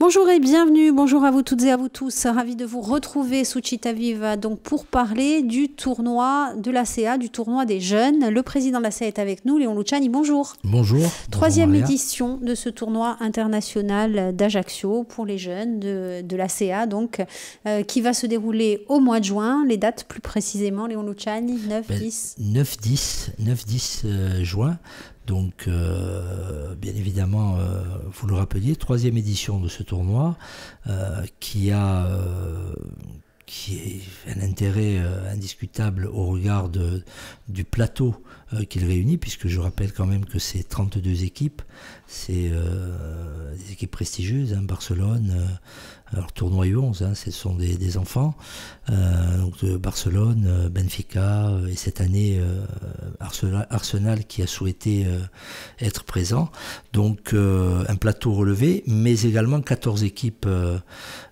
Bonjour et bienvenue, bonjour à vous toutes et à vous tous, ravi de vous retrouver sous Città Viva donc pour parler du tournoi de l'ACA, du tournoi des jeunes. Le président de l'ACA est avec nous, Léon Luciani, bonjour. Bonjour. Troisième édition de ce tournoi international d'Ajaccio pour les jeunes de l'ACA, donc qui va se dérouler au mois de juin. Les dates plus précisément, Léon Luciani, 9-10 juin. Donc, bien évidemment, vous le rappeliez, troisième édition de ce tournoi qui est un intérêt indiscutable au regard du plateau qu'il réunit, puisque je rappelle quand même que c'est 32 équipes, c'est des équipes prestigieuses, hein, Barcelone, alors tournoi U11, hein, ce sont des enfants, donc de Barcelone, Benfica, et cette année Arsenal qui a souhaité être présent, donc un plateau relevé, mais également 14 équipes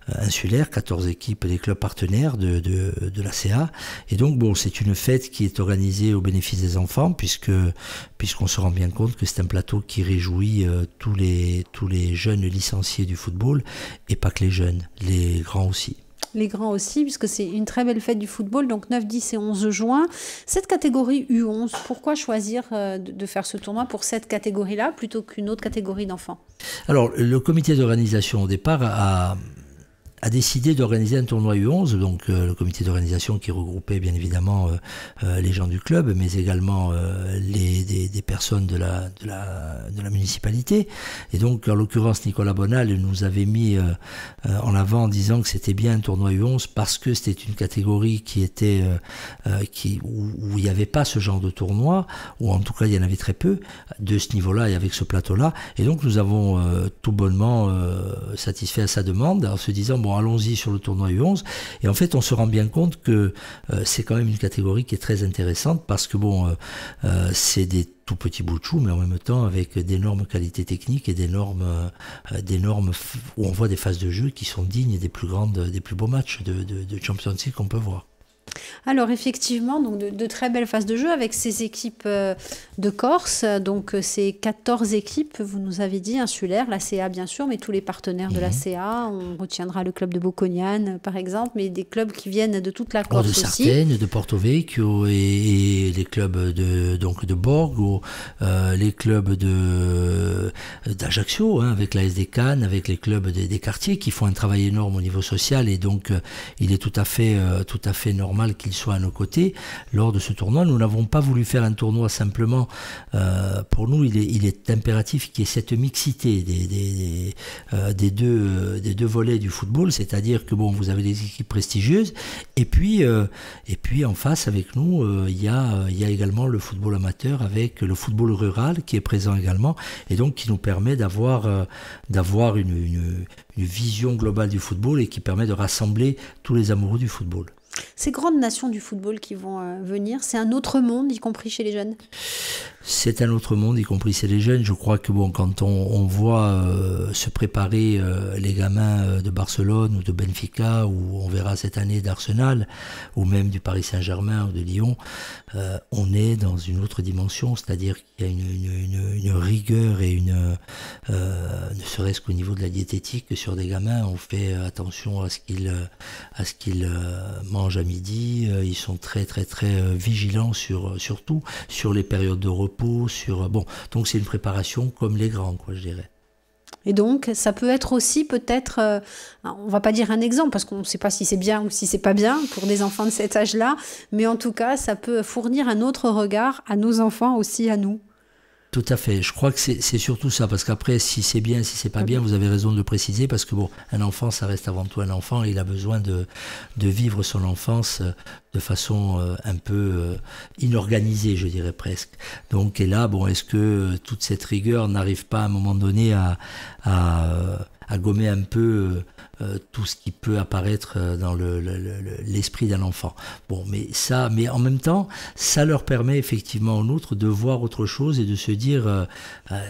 insulaires, 14 équipes des clubs partenaires de l'ACA, et donc bon, c'est une fête qui est organisée au bénéfice des enfants, puisqu'on se rend bien compte que c'est un plateau qui réjouit tous les jeunes licenciés du football, et pas que les jeunes, les grands aussi. Les grands aussi, puisque c'est une très belle fête du football, donc 9, 10 et 11 juin. Cette catégorie U11, pourquoi choisir de faire ce tournoi pour cette catégorie-là plutôt qu'une autre catégorie d'enfants? Alors, le comité d'organisation au départ a décidé d'organiser un tournoi U11, donc le comité d'organisation qui regroupait bien évidemment les gens du club, mais également des personnes de la municipalité. Et donc, en l'occurrence, Nicolas Bonal nous avait mis en avant en disant que c'était bien un tournoi U11 parce que c'était une catégorie qui était où il n'y avait pas ce genre de tournoi, ou en tout cas il y en avait très peu de ce niveau-là et avec ce plateau-là. Et donc nous avons tout bonnement satisfait à sa demande en se disant bon, allons-y sur le tournoi U11, et en fait on se rend bien compte que c'est quand même une catégorie qui est très intéressante parce que bon, c'est des tout petits bouts de chou, mais en même temps avec d'énormes qualités techniques et d'énormes où on voit des phases de jeu qui sont dignes des plus beaux matchs de Champions League qu'on peut voir. Alors effectivement, donc de très belles phases de jeu avec ces équipes de Corse, donc c'est 14 équipes, vous nous avez dit, insulaires, l'ACA bien sûr, mais tous les partenaires de l'ACA, on retiendra le club de Bocconiane par exemple, mais des clubs qui viennent de toute la Corse aussi. De Sartène, de Porto Vecchio et les clubs de Borgo, les clubs d'Ajaccio, hein, avec l'AS Cannes, avec les clubs des quartiers qui font un travail énorme au niveau social, et donc il est tout à fait normal qu'il soit à nos côtés lors de ce tournoi. Nous n'avons pas voulu faire un tournoi simplement, pour nous il est impératif qu'il y ait cette mixité des deux volets du football, c'est-à-dire que bon, vous avez des équipes prestigieuses et puis en face avec nous il y a également le football amateur avec le football rural qui est présent également, et donc qui nous permet d'avoir une vision globale du football et qui permet de rassembler tous les amoureux du football. Ces grandes nations du football qui vont venir, c'est un autre monde, y compris chez les jeunes? C'est un autre monde, y compris chez les jeunes. Je crois que bon, quand on voit se préparer les gamins de Barcelone ou de Benfica, ou on verra cette année d'Arsenal, ou même du Paris Saint-Germain ou de Lyon, on est dans une autre dimension, c'est-à-dire qu'il y a une rigueur et ne serait-ce qu'au niveau de la diététique, sur des gamins, on fait attention à ce qu'ils mangent à midi. Ils sont très très très vigilants surtout sur les périodes de repos, donc c'est une préparation comme les grands, quoi, je dirais. Et donc, ça peut être aussi peut-être, on va pas dire un exemple, parce qu'on ne sait pas si c'est bien ou si c'est pas bien pour des enfants de cet âge-là, mais en tout cas, ça peut fournir un autre regard à nos enfants aussi, à nous. Tout à fait. Je crois que c'est surtout ça, parce qu'après, si c'est bien, si c'est pas bien, vous avez raison de le préciser, parce que bon, un enfant, ça reste avant tout un enfant, et il a besoin de vivre son enfance de façon un peu inorganisée, je dirais presque. Donc, et là, bon, est-ce que toute cette rigueur n'arrive pas à un moment donné à gommer un peu tout ce qui peut apparaître dans l'esprit d'un enfant. Bon, mais en même temps, ça leur permet effectivement en outre de voir autre chose et de se dire,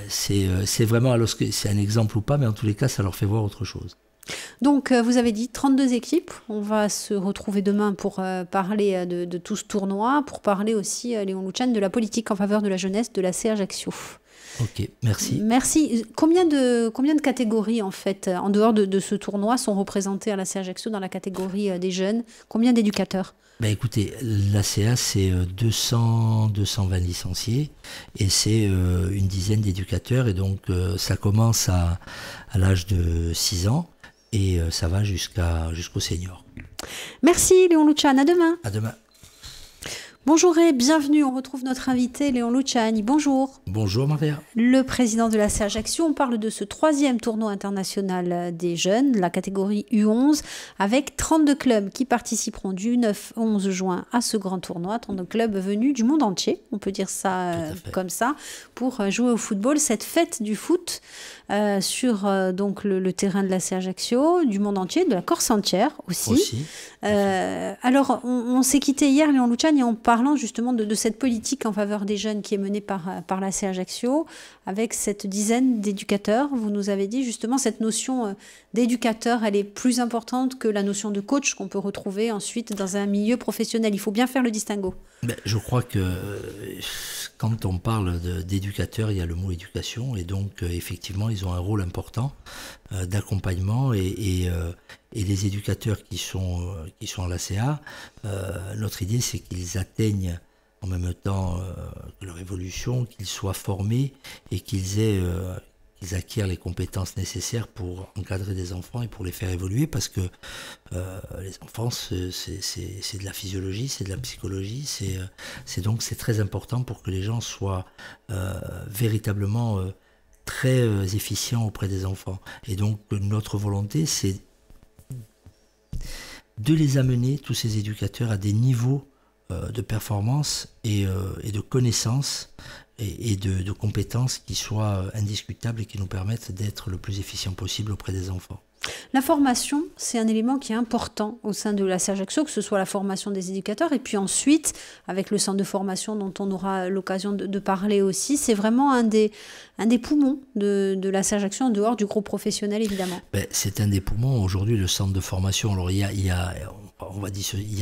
c'est vraiment, alors que c'est un exemple ou pas, mais en tous les cas, ça leur fait voir autre chose. Donc, vous avez dit 32 équipes. On va se retrouver demain pour parler de tout ce tournoi, pour parler aussi, Léon Luciani, de la politique en faveur de la jeunesse de l'ACA Ajaccio. Ok, merci. Merci. Combien de catégories, en fait, en dehors de ce tournoi, sont représentées à la CA Ajaccio dans la catégorie des jeunes? Combien d'éducateurs? Ben écoutez, l'ACA, c'est 220 licenciés et c'est une dizaine d'éducateurs. Et donc, ça commence à l'âge de 6 ans et ça va jusqu'au senior. Merci, Léon Luciani. À demain. À demain. Bonjour et bienvenue. On retrouve notre invité, Léon Luciani. Bonjour. Bonjour, Maria. Le président de la CA Ajaccio. On parle de ce 3e tournoi international des jeunes, la catégorie U11, avec 32 clubs qui participeront du 9-11 juin à ce grand tournoi. 32 clubs venus du monde entier, on peut dire ça comme ça, pour jouer au football. Cette fête du foot sur donc le terrain de la CA Ajaccio, du monde entier, de la Corse entière aussi. Alors, on s'est quitté hier, Léon Luciani, en parlant justement de cette politique en faveur des jeunes qui est menée par la CA Ajaccio, avec cette dizaine d'éducateurs. Vous nous avez dit justement cette notion d'éducateur, elle est plus importante que la notion de coach qu'on peut retrouver ensuite dans un milieu professionnel. Il faut bien faire le distinguo. Je crois que quand on parle d'éducateur, il y a le mot éducation et donc effectivement ils ont un rôle important d'accompagnement et les éducateurs qui sont à la CA, notre idée c'est qu'ils atteignent en même temps que leur évolution, qu'ils soient formés et qu'ils acquièrent les compétences nécessaires pour encadrer des enfants et pour les faire évoluer parce que les enfants c'est de la physiologie, c'est de la psychologie, donc c'est très important pour que les gens soient véritablement très efficients auprès des enfants. Et donc notre volonté c'est de les amener, tous ces éducateurs, à des niveaux de performance et de connaissances et de compétences qui soient indiscutables et qui nous permettent d'être le plus efficient possible auprès des enfants. La formation, c'est un élément qui est important au sein de la CA Ajaccio, que ce soit la formation des éducateurs et puis ensuite, avec le centre de formation dont on aura l'occasion de parler aussi, c'est vraiment un des poumons de la CA Ajaccio en dehors du groupe professionnel évidemment. C'est un des poumons. Aujourd'hui, le centre de formation, alors il y a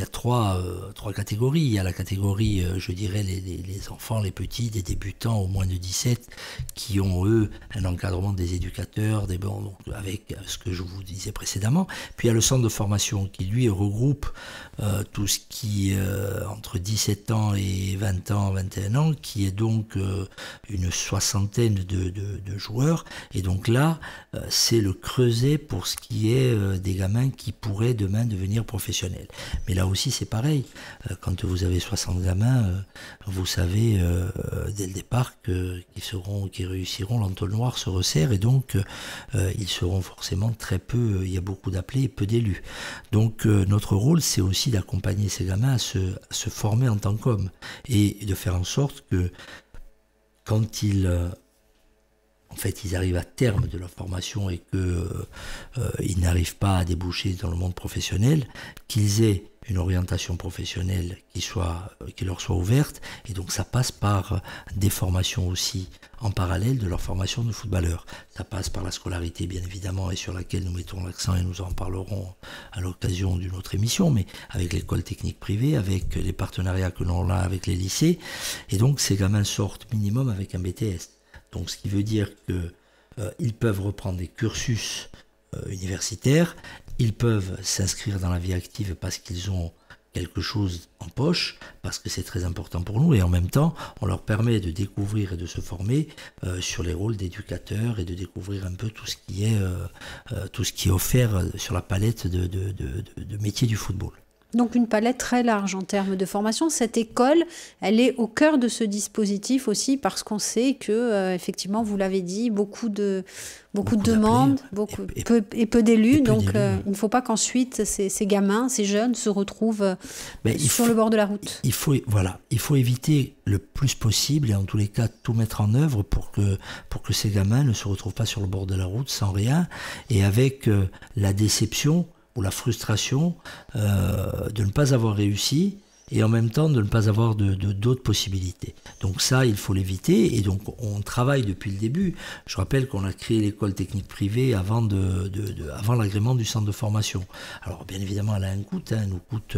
trois catégories. Il y a la catégorie, je dirais, les enfants, les petits, des débutants au moins de 17, qui ont, eux, un encadrement des éducateurs, donc avec ce que je vous disais précédemment. Puis il y a le centre de formation qui, lui, regroupe tout ce qui, entre 17 ans et 20 ans, 21 ans, qui est donc une soixantaine de joueurs. Et donc là, c'est le creuset pour ce qui est des gamins qui pourraient demain devenir professionnels. Mais là aussi, c'est pareil. Quand vous avez 60 gamins, vous savez dès le départ qu'ils réussiront, l'entonnoir se resserre et donc ils seront forcément très peu, il y a beaucoup d'appelés et peu d'élus. Donc notre rôle, c'est aussi d'accompagner ces gamins à se former en tant qu'hommes et de faire en sorte que quand ils arrivent à terme de leur formation et qu'ils n'arrivent pas à déboucher dans le monde professionnel, qu'ils aient une orientation professionnelle qui leur soit ouverte. Et donc ça passe par des formations aussi en parallèle de leur formation de footballeur. Ça passe par la scolarité, bien évidemment, et sur laquelle nous mettons l'accent et nous en parlerons à l'occasion d'une autre émission, mais avec l'école technique privée, avec les partenariats que l'on a avec les lycées. Et donc ces gamins sortent minimum avec un BTS. Donc ce qui veut dire qu'ils peuvent reprendre des cursus universitaires, ils peuvent s'inscrire dans la vie active parce qu'ils ont quelque chose en poche, parce que c'est très important pour nous, et en même temps, on leur permet de découvrir et de se former sur les rôles d'éducateurs et de découvrir un peu tout ce qui est offert sur la palette de métiers du football. Donc une palette très large en termes de formation. Cette école, elle est au cœur de ce dispositif aussi parce qu'on sait que, effectivement, vous l'avez dit, beaucoup de demandes, peu d'élus. Donc il ne faut pas qu'ensuite ces gamins, ces jeunes se retrouvent sur le bord de la route. Il faut éviter le plus possible et en tous les cas tout mettre en œuvre pour que ces gamins ne se retrouvent pas sur le bord de la route sans rien et avec la déception ou la frustration de ne pas avoir réussi et en même temps de ne pas avoir d'autres possibilités. Donc ça, il faut l'éviter, et donc on travaille depuis le début. Je rappelle qu'on a créé l'école technique privée avant avant l'agrément du centre de formation. Alors bien évidemment, elle a un coût, elle nous coûte,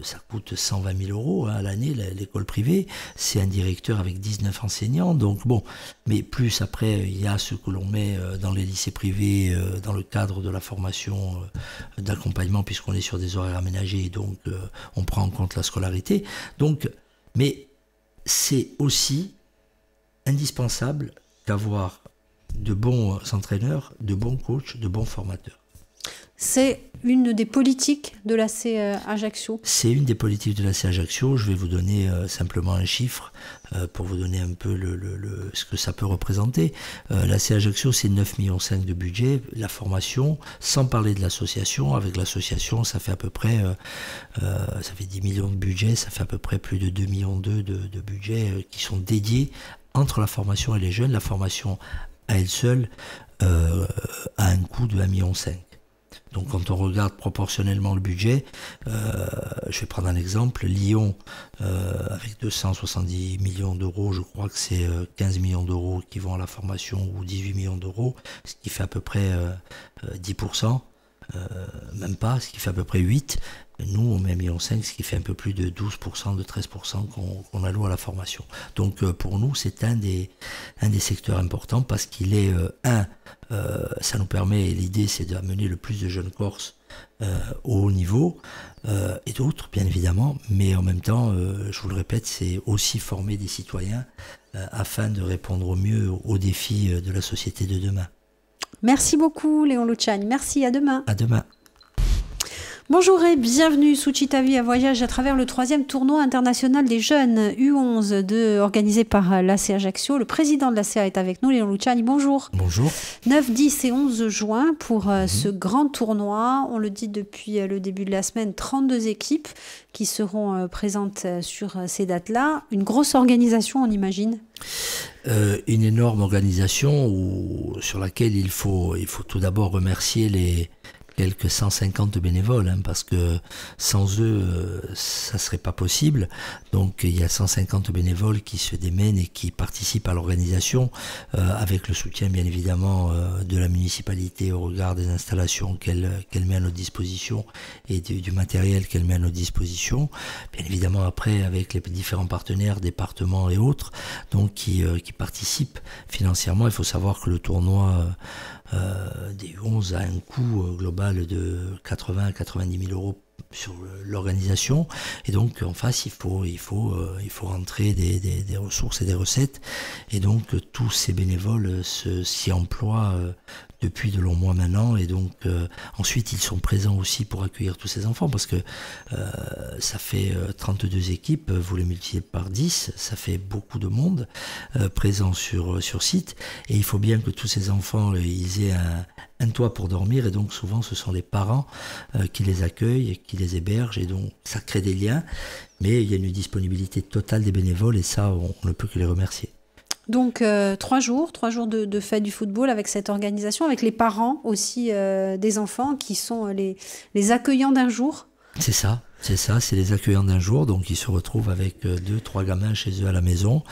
ça coûte 120 000 € à l'année, l'école privée. C'est un directeur avec 19 enseignants, donc bon, mais plus après, il y a ce que l'on met dans les lycées privés, dans le cadre de la formation d'accompagnement, puisqu'on est sur des horaires aménagés, donc on prend en compte la scolarité. Donc, mais c'est aussi indispensable d'avoir de bons entraîneurs, de bons coachs, de bons formateurs. C'est une des politiques de l'AC Ajaccio. C'est une des politiques de l'AC Ajaccio. Je vais vous donner simplement un chiffre pour vous donner un peu ce que ça peut représenter. L'AC Ajaccio, c'est 9,5 millions de budget. La formation, sans parler de l'association, avec l'association, ça fait à peu près ça fait 10 millions de budget, ça fait à peu près plus de 2,2 millions de budget qui sont dédiés entre la formation et les jeunes. La formation à elle seule a un coût de 1,5 million. Donc quand on regarde proportionnellement le budget, je vais prendre un exemple, Lyon avec 270 millions d'euros, je crois que c'est 15 millions d'euros qui vont à la formation ou 18 millions d'euros, ce qui fait à peu près 10%, même pas, ce qui fait à peu près 8%. Nous, on met 1,5 million, ce qui fait un peu plus de 12%, de 13% qu'on alloue à la formation. Donc pour nous, c'est un des secteurs importants parce qu'il est, ça nous permet, l'idée c'est d'amener le plus de jeunes Corses au haut niveau, et d'autres bien évidemment, mais en même temps, je vous le répète, c'est aussi former des citoyens afin de répondre au mieux aux défis de la société de demain. Merci beaucoup Léon Luciani, merci, à demain. À demain. Bonjour et bienvenue sous Chitavi à voyage à travers le 3e tournoi international des jeunes U11 organisé par l'AC Ajaccio. Le président de l'ACA est avec nous, Léon Luciani. Bonjour. Bonjour. 9, 10 et 11 juin pour ce grand tournoi. On le dit depuis le début de la semaine, 32 équipes qui seront présentes sur ces dates-là. Une grosse organisation, on imagine. Une énorme organisation sur laquelle il faut tout d'abord remercier les quelques 150 bénévoles, parce que sans eux, ça serait pas possible. Donc il y a 150 bénévoles qui se démènent et qui participent à l'organisation, avec le soutien bien évidemment de la municipalité au regard des installations qu'elle met à notre disposition et du matériel qu'elle met à notre disposition. Bien évidemment après avec les différents partenaires, départements et autres, donc qui participent financièrement. Il faut savoir que le tournoi des U11 a un coût global de 80 à 90 000 € sur l'organisation, et donc en face il faut rentrer des ressources et des recettes, et donc tous ces bénévoles s'y emploient depuis de longs mois maintenant, et donc ensuite ils sont présents aussi pour accueillir tous ces enfants, parce que ça fait 32 équipes, vous les multipliez par 10, ça fait beaucoup de monde présent sur site, et il faut bien que tous ces enfants ils aient un toit pour dormir, et donc souvent ce sont les parents qui les accueillent, qui les hébergent, et donc ça crée des liens, mais il y a une disponibilité totale des bénévoles, et ça on ne peut que les remercier. Donc 3 jours de fête du football avec cette organisation, avec les parents aussi des enfants qui sont les accueillants d'un jour. C'est ça, c'est les accueillants d'un jour, donc ils se retrouvent avec 2-3 gamins chez eux à la maison.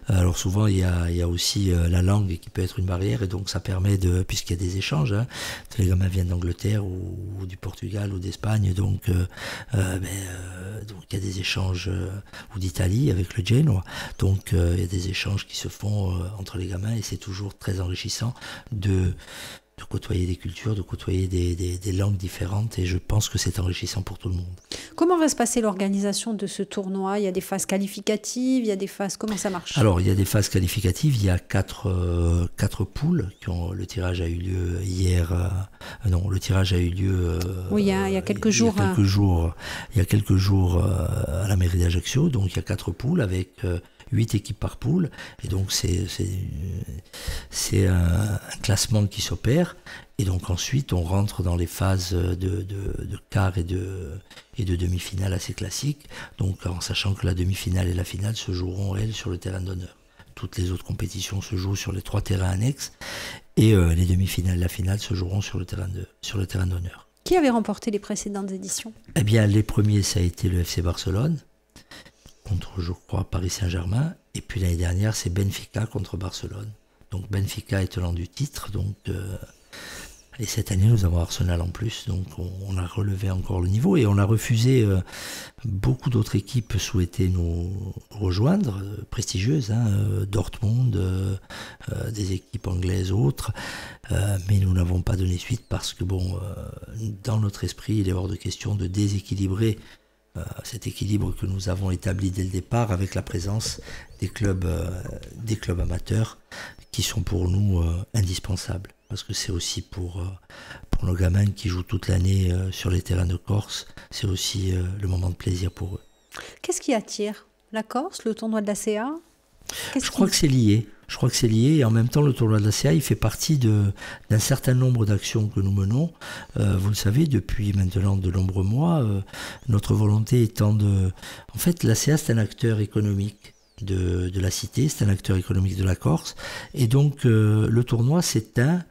Alors souvent il y a aussi la langue qui peut être une barrière, et donc ça permet puisqu'il y a des échanges, les gamins viennent d'Angleterre ou du Portugal ou d'Espagne, donc il y a des échanges, ou d'Italie avec le Genoa, donc il y a des échanges qui se font entre les gamins, et c'est toujours très enrichissant de côtoyer des cultures, de côtoyer des langues différentes, et je pense que c'est enrichissant pour tout le monde. Comment va se passer l'organisation de ce tournoi ? Il y a des phases qualificatives, il y a des phases... Comment ça marche ? Alors, il y a des phases qualificatives, il y a 4 poules, le tirage a eu lieu hier... le tirage a eu lieu... oui, il y a quelques jours. Il y a quelques jours à la mairie d'Ajaccio, donc il y a 4 poules avec... 8 équipes par poule, et donc c'est un classement qui s'opère, et donc ensuite on rentre dans les phases de quart et de demi-finale assez classiques, donc en sachant que la demi-finale et la finale se joueront elles sur le terrain d'honneur. Toutes les autres compétitions se jouent sur les 3 terrains annexes, et les demi-finales et la finale se joueront sur le terrain d'honneur. Qui avait remporté les précédentes éditions? Eh bien, les premiers, ça a été le FC Barcelone, contre, je crois, Paris Saint-Germain. Et puis l'année dernière, c'est Benfica contre Barcelone. Donc Benfica est tenant du titre. Et cette année, nous avons Arsenal en plus. Donc on a relevé encore le niveau. Et on a refusé, beaucoup d'autres équipes souhaitaient nous rejoindre, prestigieuses, Dortmund, des équipes anglaises, autres. Mais nous n'avons pas donné suite parce que, dans notre esprit, il est hors de question de déséquilibrer cet équilibre que nous avons établi dès le départ avec la présence des clubs amateurs qui sont pour nous indispensables. Parce que c'est aussi pour nos gamins qui jouent toute l'année sur les terrains de Corse, c'est aussi le moment de plaisir pour eux. Qu'est-ce qui attire la Corse, le tournoi de la CA? Je crois que c'est lié. Et en même temps, le tournoi de la CA, il fait partie d'un certain nombre d'actions que nous menons. Vous le savez, depuis maintenant de nombreux mois, notre volonté étant de... En fait, la CA, c'est un acteur économique de la cité, c'est un acteur économique de la Corse. Et donc, le tournoi, c'est un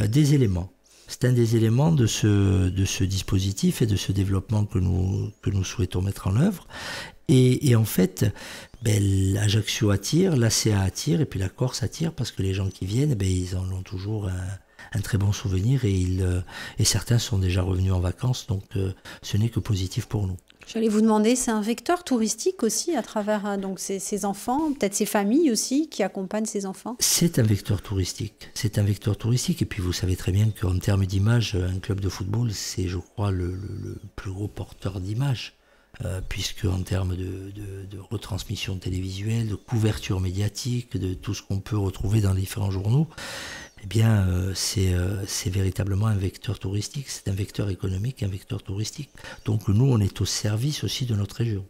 des éléments. C'est un des éléments de ce dispositif et de ce développement que nous souhaitons mettre en œuvre. Et en fait, l'Ajaccio attire, l'ACA attire, et puis la Corse attire, parce que les gens qui viennent, ils en ont toujours un très bon souvenir, et certains sont déjà revenus en vacances, donc ce n'est que positif pour nous. J'allais vous demander, c'est un vecteur touristique aussi à travers donc ces enfants, peut-être ces familles aussi qui accompagnent ces enfants? C'est un vecteur touristique. Et puis vous savez très bien qu'en termes d'image, un club de football, c'est, je crois, le plus gros porteur d'image. Puisque en termes de retransmission télévisuelle, de couverture médiatique, de tout ce qu'on peut retrouver dans les différents journaux, c'est véritablement un vecteur touristique, c'est un vecteur économique, un vecteur touristique. Donc nous, on est au service aussi de notre région.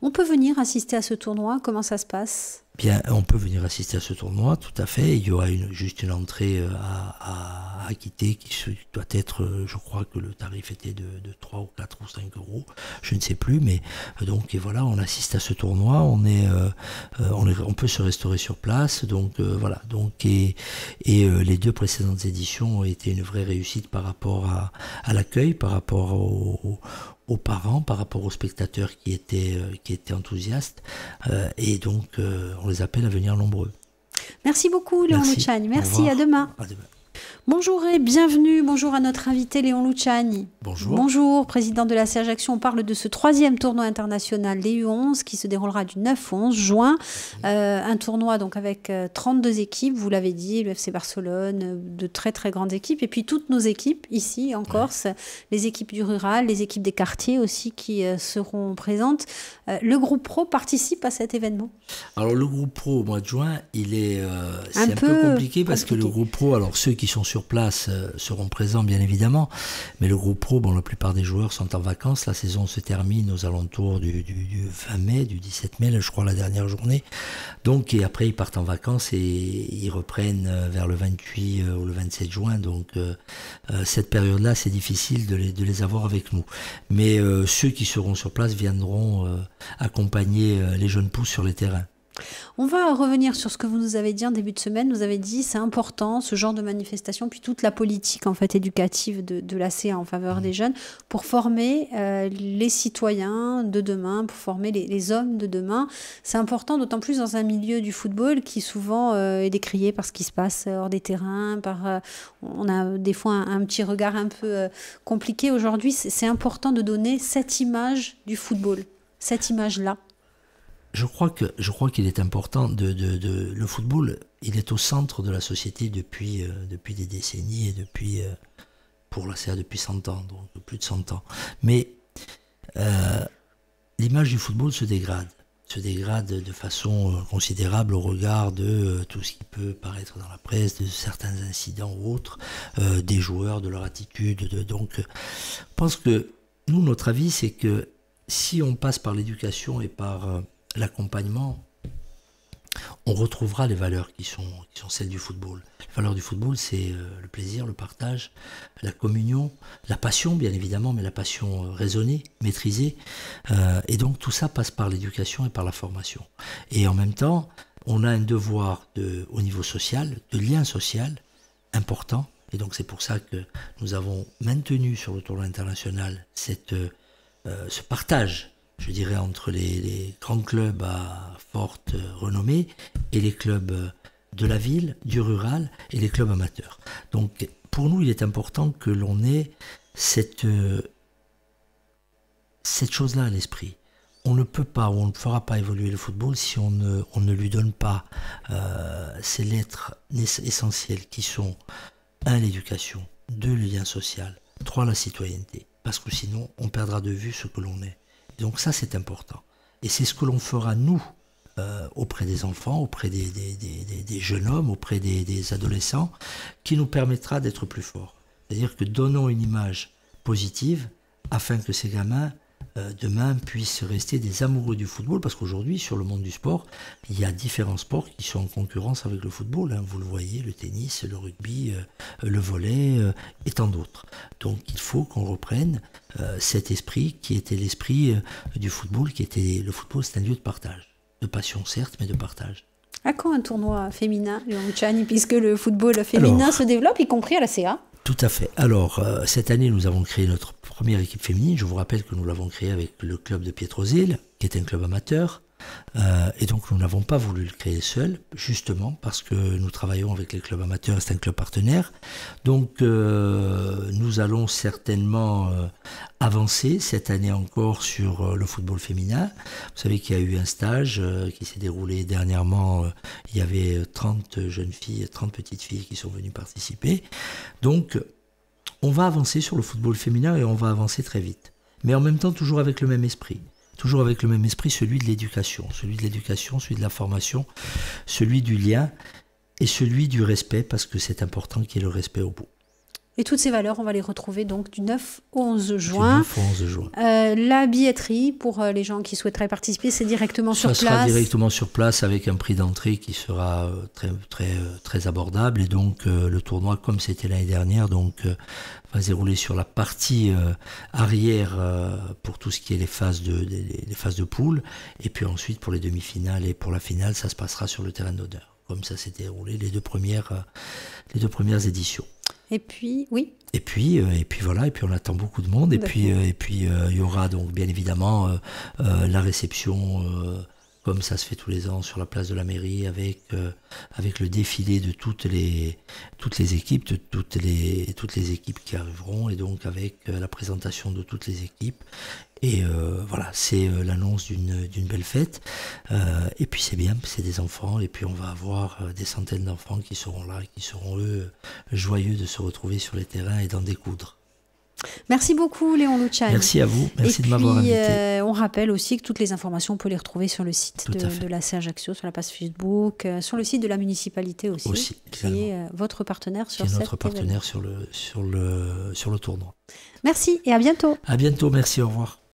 On peut venir assister à ce tournoi, comment ça se passe? On peut venir assister à ce tournoi, tout à fait. Il y aura juste une entrée à acquitter qui doit être, je crois que le tarif était de 3 ou 4 ou 5 euros, je ne sais plus, mais donc et voilà, on assiste à ce tournoi, on peut se restaurer sur place, donc voilà. Donc et les deux précédentes éditions ont été une vraie réussite par rapport à l'accueil, par rapport aux parents, par rapport aux spectateurs qui étaient enthousiastes, et donc on les appelle à venir nombreux. Merci beaucoup Léon Luciani, merci, à demain. À demain. Bonjour et bienvenue, bonjour à notre invité Léon Luciani. Bonjour. Bonjour, président de la CA Ajaccio. On parle de ce 3e tournoi international des U11 qui se déroulera du 9 au 11 juin. Un tournoi donc avec 32 équipes, vous l'avez dit, le FC Barcelone, de très très grandes équipes. Et puis toutes nos équipes ici en Corse, les équipes du rural, les équipes des quartiers aussi qui seront présentes. Le groupe pro participe à cet événement? Alors le groupe pro au mois de juin, c'est un peu compliqué parce que le groupe pro, alors ceux qui sont sur place seront présents bien évidemment, mais le groupe pro, la plupart des joueurs sont en vacances. La saison se termine aux alentours du 20 mai, du 17 mai, je crois, la dernière journée. Donc, et après ils partent en vacances et ils reprennent vers le 28 ou le 27 juin. Donc cette période-là, c'est difficile de les avoir avec nous. Mais ceux qui seront sur place viendront accompagner les jeunes pousses sur les terrains. On va revenir sur ce que vous nous avez dit en début de semaine. Vous avez dit c'est important ce genre de manifestation, puis toute la politique en fait éducative de la CA en faveur des jeunes pour former les citoyens de demain, pour former les hommes de demain. C'est important, d'autant plus dans un milieu du football qui souvent est décrié par ce qui se passe hors des terrains. On a des fois un petit regard un peu compliqué. Aujourd'hui, c'est important de donner cette image du football, cette image-là. Je crois qu'il est important le football, il est au centre de la société depuis des décennies et pour la CA depuis 100 ans, donc plus de 100 ans. Mais l'image du football se dégrade de façon considérable au regard de tout ce qui peut paraître dans la presse, de certains incidents ou autres, des joueurs, de leur attitude. Donc, je pense que nous, notre avis, c'est que si on passe par l'éducation et par l'accompagnement, on retrouvera les valeurs qui sont celles du football. Les valeurs du football, c'est le plaisir, le partage, la communion, la passion bien évidemment, mais la passion raisonnée, maîtrisée. Et donc tout ça passe par l'éducation et par la formation. Et en même temps, on a un devoir au niveau social, de lien social important. Et donc c'est pour ça que nous avons maintenu sur le tournoi international ce partage, je dirais, entre les grands clubs à forte renommée et les clubs de la ville, du rural et les clubs amateurs. Donc pour nous, il est important que l'on ait cette chose-là à l'esprit. On ne peut pas, ou on ne fera pas évoluer le football si on ne lui donne pas ces lettres essentielles qui sont 1, l'éducation, 2, le lien social, 3, la citoyenneté. Parce que sinon, on perdra de vue ce que l'on est. Donc ça, c'est important. Et c'est ce que l'on fera, nous, auprès des enfants, auprès des jeunes hommes, auprès des adolescents, qui nous permettra d'être plus forts. C'est-à-dire que donnons une image positive afin que ces gamins, demain, puissent rester des amoureux du football, parce qu'aujourd'hui, sur le monde du sport, il y a différents sports qui sont en concurrence avec le football. Vous le voyez, le tennis, le rugby, le volley, et tant d'autres. Donc il faut qu'on reprenne cet esprit qui était l'esprit du football, le football, c'est un lieu de partage. De passion, certes, mais de partage. À quand un tournoi féminin, Léon Luciani, puisque le football féminin se développe, y compris à la CA? Tout à fait. Alors, cette année, nous avons créé notre première équipe féminine. Je vous rappelle que nous l'avons créée avec le club de Pietrozile, qui est un club amateur. Et donc, nous n'avons pas voulu le créer seul, justement, parce que nous travaillons avec les clubs amateurs, c'est un club partenaire. Donc, nous allons certainement avancer cette année encore sur le football féminin. Vous savez qu'il y a eu un stage qui s'est déroulé dernièrement. Il y avait 30 jeunes filles, 30 petites filles qui sont venues participer. Donc, on va avancer sur le football féminin et on va avancer très vite. Mais en même temps, toujours avec le même esprit. Toujours avec le même esprit, celui de l'éducation, celui de la formation, celui du lien et celui du respect, parce que c'est important qu'il y ait le respect au bout. Et toutes ces valeurs, on va les retrouver donc du 9 au 11 juin. Du 9 au 11 juin. La billetterie, pour les gens qui souhaiteraient participer, c'est directement sur place. Ça sera directement sur place avec un prix d'entrée qui sera très abordable. Et donc le tournoi, comme c'était l'année dernière, va se dérouler sur la partie arrière pour tout ce qui est les phases de poule. Et puis ensuite, pour les demi-finales et pour la finale, ça se passera sur le terrain d'honneur. Comme ça s'était déroulé les deux premières éditions. Et puis, oui. Et puis voilà, et puis on attend beaucoup de monde. Et puis il y aura donc bien évidemment la réception, comme ça se fait tous les ans sur la place de la mairie, avec le défilé de toutes les équipes, de toutes les équipes qui arriveront, et donc avec la présentation de toutes les équipes. Et voilà, c'est l'annonce d'une belle fête. Et puis c'est bien, c'est des enfants. Et puis on va avoir des centaines d'enfants qui seront là, qui seront eux joyeux de se retrouver sur les terrains et d'en découdre. Merci beaucoup, Léon Luciani. Merci à vous, merci de m'avoir invité. On rappelle aussi que toutes les informations, on peut les retrouver sur le site de la C Ajaccio, sur la page Facebook, sur le site de la municipalité aussi qui est votre partenaire sur cette notre partenaire sur le tournoi. Merci et à bientôt. À bientôt, merci, au revoir.